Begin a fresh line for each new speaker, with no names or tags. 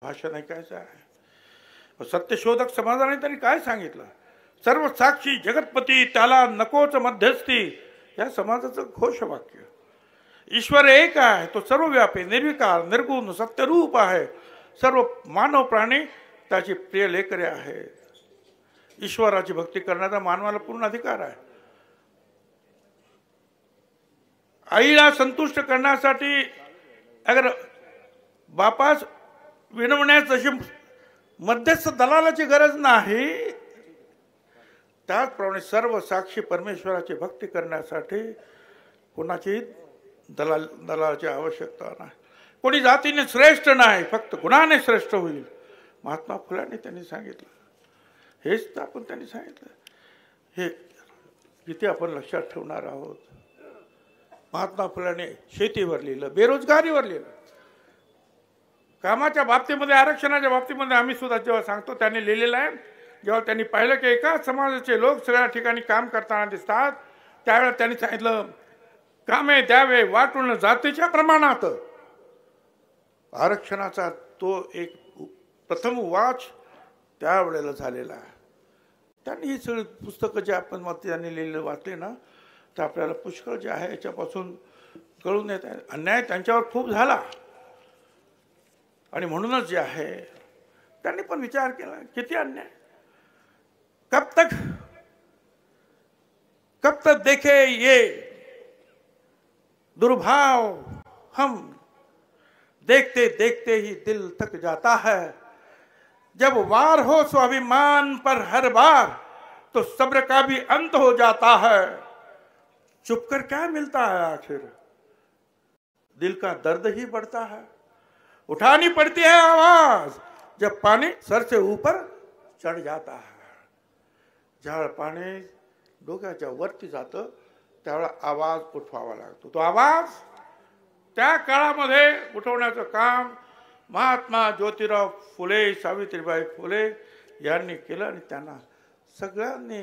भाषण ऐकायचं आहे. सत्यशोधक समाजाने त्यांनी काय सांगितलं? सर्व साक्षी जगतपती, त्याला नकोच मध्यस्थी, या समाजाचं घोषवाक्य. ईश्वर एक आहे, तो सर्वव्यापी, निर्विकार, निर्गुण, सत्यरूप आहे. सर्व मानव प्राणी त्याची प्रिय लेकरे आहे. ईश्वराची भक्ती करण्याचा मानवाला पूर्ण अधिकार आहे. आईला संतुष्ट करण्यासाठी अगर बापास विनवण्यास जशी मध्यस्थ दलालाची गरज नाही, त्याचप्रमाणे सर्व साक्षी परमेश्वराची भक्ती करण्यासाठी कोणाची दलालाची आवश्यकता नाही. कोणी जातीने श्रेष्ठ नाही, फक्त गुणाने श्रेष्ठ होईल. महात्मा फुलांनी त्यांनी सांगितलं. हेच तर आपण त्यांनी सांगितलं. हे किती आपण लक्षात ठेवणार आहोत. महात्मा फुलांनी शेतीवर लिहिलं, बेरोजगारीवर लिहिलं, कामाच्या बाबतीमध्ये, आरक्षणाच्या बाबतीमध्ये आम्ही सुद्धा जेव्हा सांगतो त्यांनी लिहिलेलं आहे. जेव्हा त्यांनी पाहिलं की एकाच समाजाचे लोक सगळ्या ठिकाणी काम करताना दिसतात, त्यावेळेला त्यांनी सांगितलं कामे द्यावे वाटून जातीच्या प्रमाणात. आरक्षणाचा तो एक प्रथम वाच त्यावेळेला झालेला आहे. त्यांनी ही सगळी पुस्तकं जे आपण त्यांनी लिहिलेलं वाचले ना, तर आपल्याला पुष्कळ जे आहे याच्यापासून कळून येत आहे. अन्याय त्यांच्यावर खूप झाला आणि म्हणूनच जे आहे त्यांनी पण विचार केला, किती अन्याय, कब तक देखे ये दुर्भाव, हम देखते देखते ही दिल थक जाता है. जब वार हो स्वाभिमान पर हर बार, तो सब्र का भी अंत हो जाता है. चुप कर क्या मिलता है आखिर, दिल का दर्द ही बढ़ता है. उठानी पड़ती है आवाज जब पानी सर से ऊपर चढ़ जाता है. ज्यावेळा पाणी डोक्याच्या वरती जातं त्यावेळा आवाज उठवावा लागतो. तो आवाज त्या काळामध्ये उठवण्याचं काम महात्मा ज्योतिराव फुले, सावित्रीबाई फुले यांनी केलं आणि त्यांना सगळ्यांनी